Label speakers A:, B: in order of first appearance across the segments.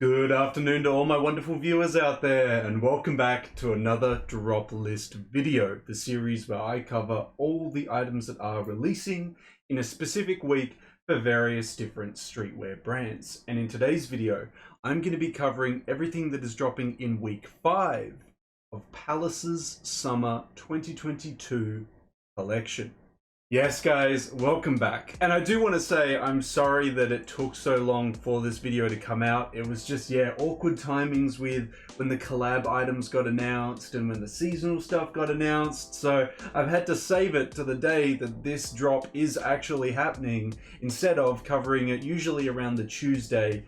A: Good afternoon to all my wonderful viewers out there, and welcome back to another drop list video, the series where I cover all the items that are releasing in a specific week for various different streetwear brands. And in today's video, I'm going to be covering everything that is dropping in week 5 of Palace's Summer 2022 collection. Yes guys, welcome back. And I do want to say I'm sorry that it took so long for this video to come out. It was just, awkward timings with when the collab items got announced and when the seasonal stuff got announced. So I've had to save it to the day that this drop is actually happening instead of covering it usually around the Tuesday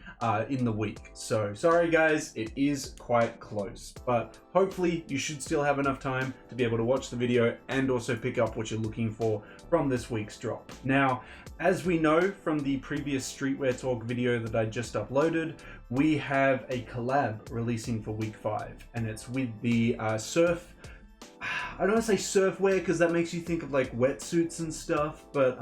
A: in the week. So sorry guys, it is quite close, but hopefully you should still have enough time to be able to watch the video and also pick up what you're looking for from this week's drop. Now, as we know from the previous Streetwear Talk video that I just uploaded, we have a collab releasing for week 5, and it's with the surf, I don't want to say surfwear because that makes you think of like wetsuits and stuff, but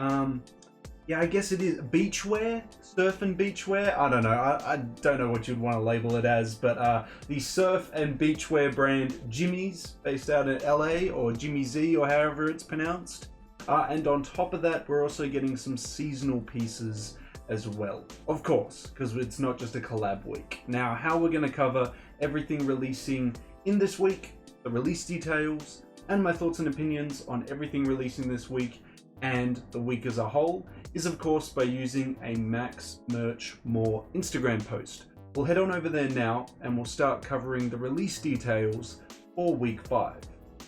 A: yeah, I guess it is beachwear, surf and beachwear. I don't know. I don't know what you'd want to label it as, but the surf and beachwear brand Jimmy's, based out in LA, or Jimmy Z, or however it's pronounced. And on top of that, we're also getting some seasonal pieces as well, of course, because it's not just a collab week. Now, how we're going to cover everything releasing in this week, the release details, and my thoughts and opinions on everything releasing this week and the week as a whole is, of course, by using a Max Merch More Instagram post. We'll head on over there now and we'll start covering the release details for week 5.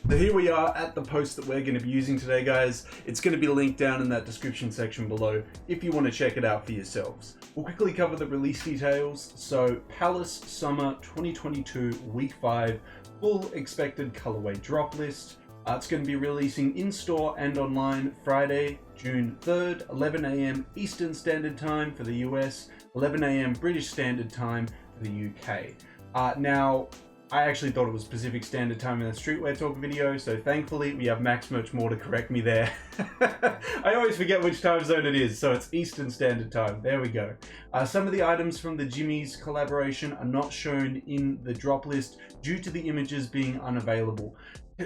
A: So here we are at the post that we're going to be using today, guys. It's going to be linked down in that description section below if you want to check it out for yourselves. We'll quickly cover the release details. So Palace Summer 2022 Week 5 full expected colorway drop list. It's going to be releasing in-store and online Friday, June 3rd, 11 AM Eastern Standard Time for the US, 11 AM British Standard Time for the UK. Now, I actually thought it was Pacific Standard Time in the Streetwear Talk video, so thankfully we have Max Merch More to correct me there. I always forget which time zone it is, so it's Eastern Standard Time. There we go. Some of the items from the Jimmy's collaboration are not shown in the drop list due to the images being unavailable.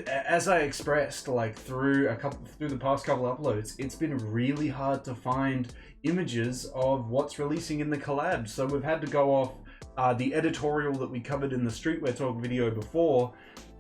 A: As I expressed, like through the past couple uploads, it's been really hard to find images of what's releasing in the collab, so we've had to go off the editorial that we covered in the Streetwear Talk video before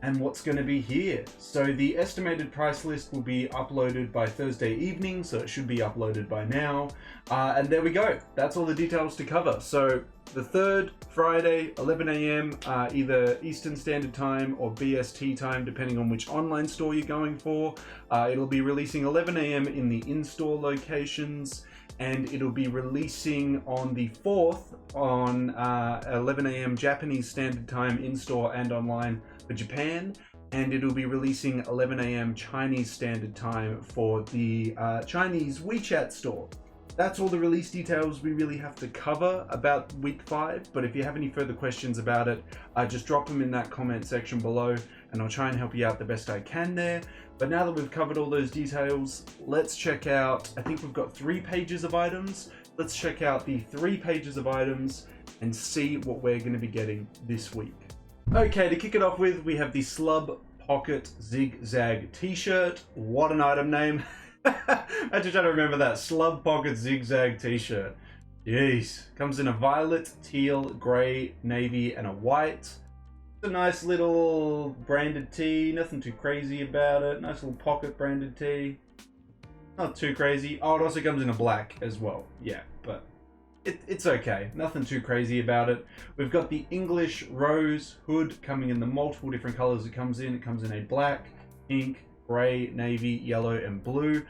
A: and what's going to be here. So the estimated price list will be uploaded by Thursday evening, so it should be uploaded by now. And there we go. That's all the details to cover. So the 3rd, Friday, 11 AM, either Eastern Standard Time or BST time, depending on which online store you're going for. It'll be releasing 11 AM in the in-store locations, and it'll be releasing on the 4th on 11 AM Japanese Standard Time in-store and online for Japan, and it'll be releasing 11 AM Chinese Standard Time for the Chinese WeChat store. That's all the release details we really have to cover about week 5, but if you have any further questions about it, just drop them in that comment section below and I'll try and help you out the best I can there. But now that we've covered all those details, let's check out, I think we've got 3 pages of items. Let's check out the 3 pages of items and see what we're going to be getting this week. Okay, to kick it off with, we have the Slub Pocket Zigzag t-shirt. What an item name. I just trying to remember that. Slub Pocket Zigzag t-shirt. Jeez. Comes in a violet, teal, grey, navy, and a white. It's a nice little branded tee. Nothing too crazy about it. Nice little pocket branded tee. Not too crazy. Oh, it also comes in a black as well. Yeah, but it's okay. Nothing too crazy about it. We've got the English Rose hood coming in the multiple different colors it comes in. It comes in a black, pink, grey, navy, yellow, and blue.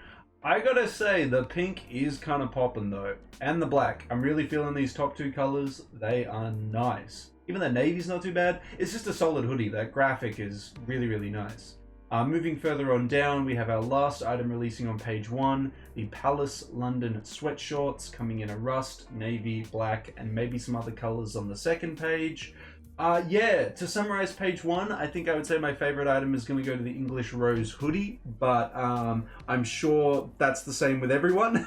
A: I gotta say, the pink is kind of popping though, and the black. I'm really feeling these top 2 colors. They are nice. Even the navy's not too bad. It's just a solid hoodie. That graphic is really, really nice. Moving further on down, we have our last item releasing on page 1, the Palace London sweatshorts, coming in a rust, navy, black, and maybe some other colors on the second page. Yeah, to summarize page 1, I think I would say my favorite item is going to go to the English Rose hoodie, but I'm sure that's the same with everyone.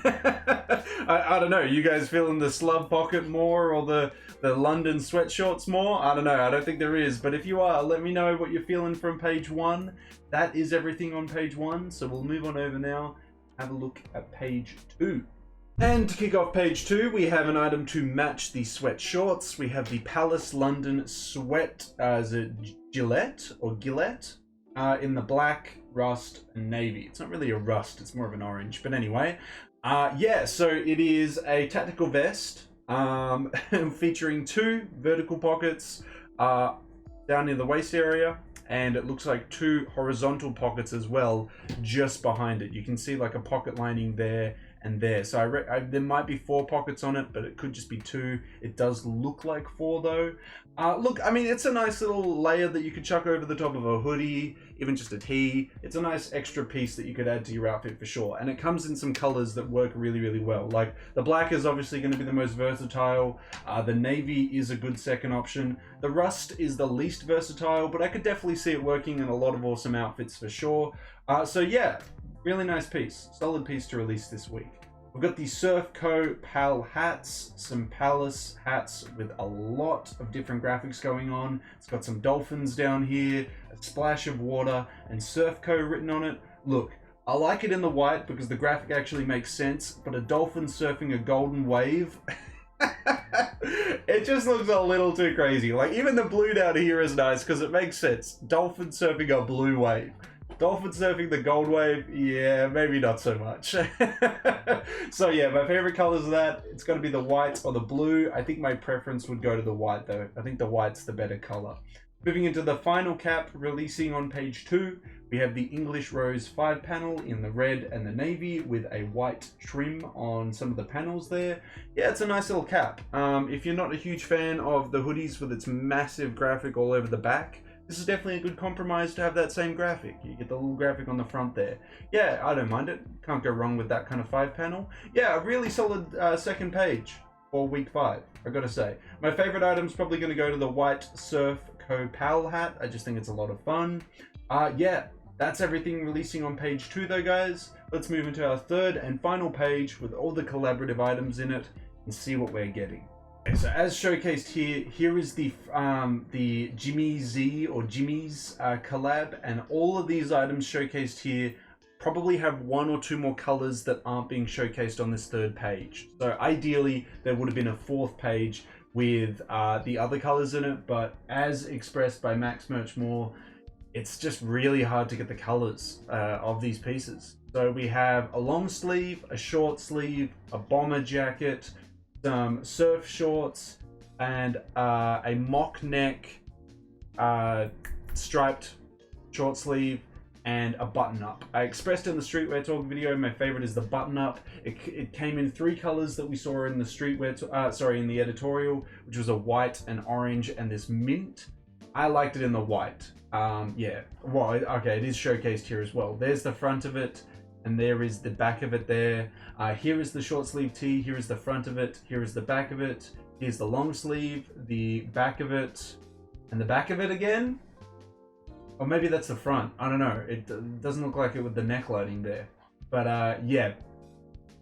A: I don't know, you guys feeling the slub pocket more or the London sweatshorts more? I don't know, I don't think there is, but if you are, let me know what you're feeling from page 1. That is everything on page 1, so we'll move on over now, have a look at page 2. And to kick off page 2, we have an item to match the sweat shorts. We have the Palace London sweat, is it Gillette or Gillette? In the black, rust, and navy. It's not really a rust, it's more of an orange. But anyway, yeah, so it is a tactical vest featuring 2 vertical pockets down near the waist area. And it looks like 2 horizontal pockets as well, just behind it. You can see like a pocket lining there and there. So there might be 4 pockets on it, but it could just be 2. It does look like 4 though. Look, I mean, it's a nice little layer that you could chuck over the top of a hoodie, even just a tee. It's a nice extra piece that you could add to your outfit for sure. And it comes in some colors that work really, really well. Like the black is obviously going to be the most versatile. The navy is a good second option. The rust is the least versatile, but I could definitely see it working in a lot of awesome outfits for sure. So yeah, really nice piece. Solid piece to release this week. We've got the Surf Co. Pal hats, some Palace hats with a lot of different graphics going on. It's got some dolphins down here, a splash of water, and Surf Co. written on it. Look, I like it in the white because the graphic actually makes sense, but a dolphin surfing a golden wave, it just looks a little too crazy. Like even the blue down here is nice because it makes sense. Dolphin surfing a blue wave. Dolphin surfing the gold wave, yeah, maybe not so much. So yeah, my favorite colors of that, it's going to be the white or the blue. I think my preference would go to the white though. I think the white's the better color. Moving into the final cap, releasing on page 2, we have the English Rose 5 panel in the red and the navy with a white trim on some of the panels there. Yeah, it's a nice little cap. If you're not a huge fan of the hoodies with its massive graphic all over the back, this is definitely a good compromise to have that same graphic. You get the little graphic on the front there. Yeah, I don't mind it. Can't go wrong with that kind of 5 panel. Yeah, a really solid second page for week 5, I gotta say. My favorite item's probably gonna go to the white Surf Co. Pal hat. I just think it's a lot of fun. Yeah, that's everything releasing on page 2 though, guys. Let's move into our third and final page with all the collaborative items in it and see what we're getting. So as showcased here, here is the Jimmy Z or Jimmy's collab, and all of these items showcased here probably have 1 or 2 more colors that aren't being showcased on this third page. So ideally there would have been a 4th page with the other colors in it, but as expressed by Max Merch More, it's just really hard to get the colors of these pieces. So we have a long sleeve, a short sleeve, a bomber jacket, some surf shorts, and a mock neck striped short sleeve, and a button up. I expressed in the streetwear talk video, my favorite is the button up. It came in 3 colors that we saw in the streetwear, in the editorial, which was a white, an orange, and this mint. I liked it in the white. Yeah, well, okay, it is showcased here as well. There's the front of it, and there is the back of it there. Here is the short sleeve tee, here is the front of it, here is the back of it, here's the long sleeve, the back of it, and the back of it again? Or maybe that's the front, I don't know. It doesn't look like it with the neck lining there. But yeah,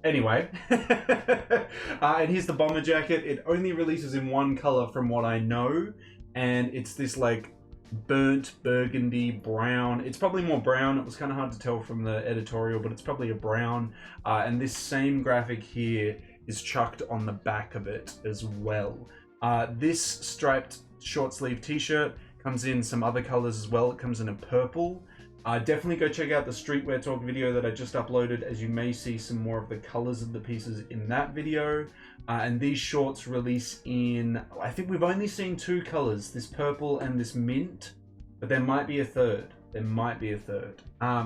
A: anyway. And here's the bomber jacket. It only releases in 1 color from what I know, and it's this like burnt burgundy brown. It's probably more brown. It was kind of hard to tell from the editorial, but it's probably a brown. And this same graphic here is chucked on the back of it as well. This striped short sleeve t-shirt comes in some other colors as well. It comes in a purple. Definitely go check out the streetwear talk video that I just uploaded, as you may see some more of the colors of the pieces in that video. And these shorts release in, I think we've only seen 2 colors, this purple and this mint, but there might be a third. There might be a third.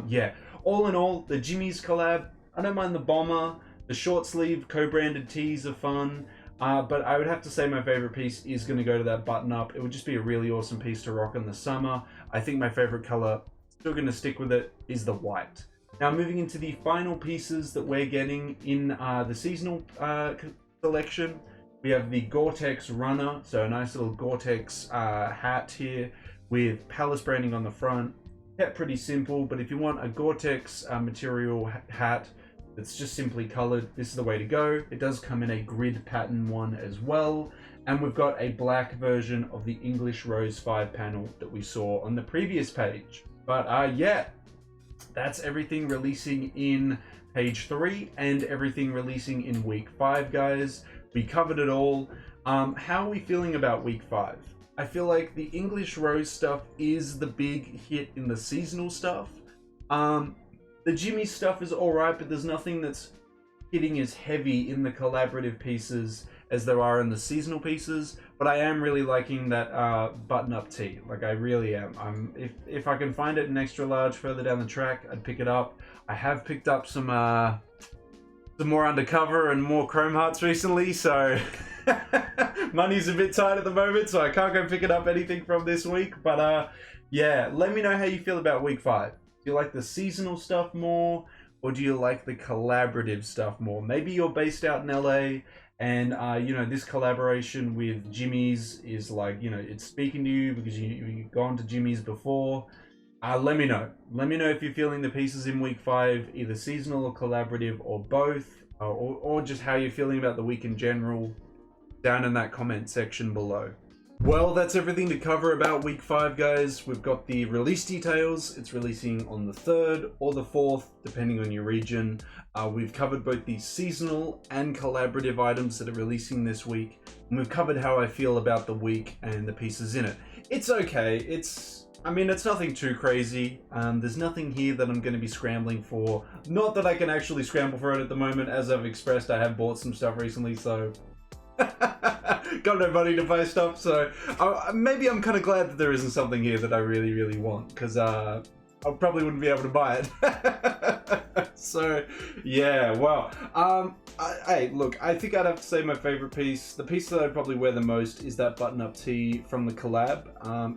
A: Yeah, all in all, the Jimmy's collab, I don't mind the bomber. The short sleeve co-branded tees are fun. But I would have to say my favorite piece is going to go to that button up. It would just be a really awesome piece to rock in the summer. I think my favorite color, still going to stick with it, is the white. Now moving into the final pieces that we're getting in the seasonal collection. We have the Gore-Tex runner, so a nice little Gore-Tex hat here with Palace branding on the front. Kept pretty simple, but if you want a Gore-Tex material hat that's just simply colored, this is the way to go. It does come in a grid pattern one as well. And we've got a black version of the English Rose 5 panel that we saw on the previous page. But yeah, that's everything releasing in page 3 and everything releasing in week 5, guys. We covered it all. How are we feeling about week 5? I feel like the English Rose stuff is the big hit in the seasonal stuff. The Jimmy stuff is alright, but there's nothing that's hitting as heavy in the collaborative pieces as there are in the seasonal pieces. But I am really liking that button-up tee. Like, I really am. If I can find it in extra large further down the track, I'd pick it up. I have picked up some more undercover and more chrome hearts recently, so money's a bit tight at the moment, so I can't go picking up anything from this week. But yeah, let me know how you feel about week 5. Do you like the seasonal stuff more, or do you like the collaborative stuff more? Maybe you're based out in LA, and you know, this collaboration with Jimmy's is like, you know, it's speaking to you because you've gone to Jimmy's before. Let me know. Let me know if you're feeling the pieces in week 5, either seasonal or collaborative, or both, or just how you're feeling about the week in general, down in that comment section below. Well, that's everything to cover about week 5, guys. We've got the release details. It's releasing on the 3rd or the 4th, depending on your region. We've covered both the seasonal and collaborative items that are releasing this week. And we've covered how I feel about the week and the pieces in it. It's okay. I mean, it's nothing too crazy. There's nothing here that I'm going to be scrambling for. Not that I can actually scramble for it at the moment. As I've expressed, I have bought some stuff recently, so got no money to buy stuff, so maybe I'm kind of glad that there isn't something here that I really, really want, because I probably wouldn't be able to buy it. So yeah, well, hey, look, I think I'd have to say my favorite piece, the piece that I'd probably wear the most, is that button-up tee from the collab.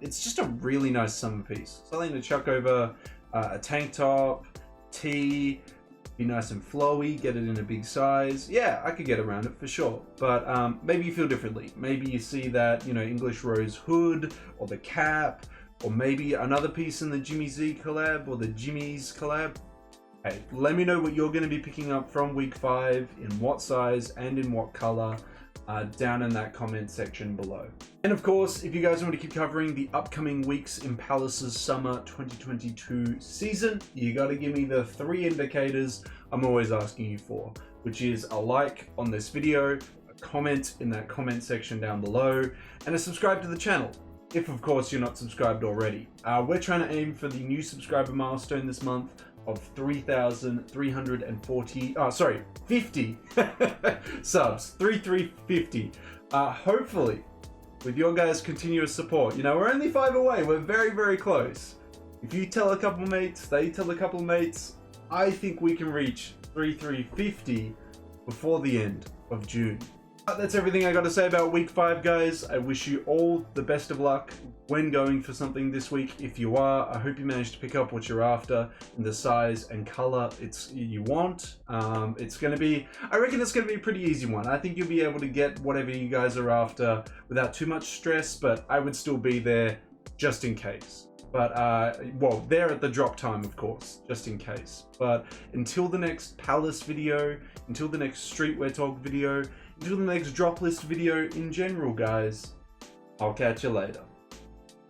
A: It's just a really nice summer piece, something to chuck over a tank top, tee. Be nice and flowy, get it in a big size. Yeah, I could get around it for sure. But maybe you feel differently. Maybe you see that, you know, English Rose hood, or the cap, or maybe another piece in the Jimmy Z collab, or the Jimmy's collab. Hey, let me know what you're going to be picking up from week 5, in what size and in what color, down in that comment section below. And of course, if you guys want to keep covering the upcoming weeks in Palace's Summer 2022 season, you got to give me the 3 indicators I'm always asking you for, which is a like on this video, a comment in that comment section down below, and a subscribe to the channel, if of course you're not subscribed already. We're trying to aim for the new subscriber milestone this month of 50 subs, 3350. Hopefully, with your guys' continuous support, you know, we're only 5 away, we're very, very close. If you tell a couple mates, they tell a couple mates, I think we can reach 3350 before the end of June. That's everything I got to say about week 5, guys. I wish you all the best of luck when going for something this week. If you are, I hope you managed to pick up what you're after in the size and color you want. It's going to be, I reckon it's going to be a pretty easy one. I think you'll be able to get whatever you guys are after without too much stress, but I would still be there just in case. But, well, there at the drop time, of course, just in case. But until the next Palace video, until the next Streetwear Talk video, until the next drop list video in general, guys, I'll catch you later.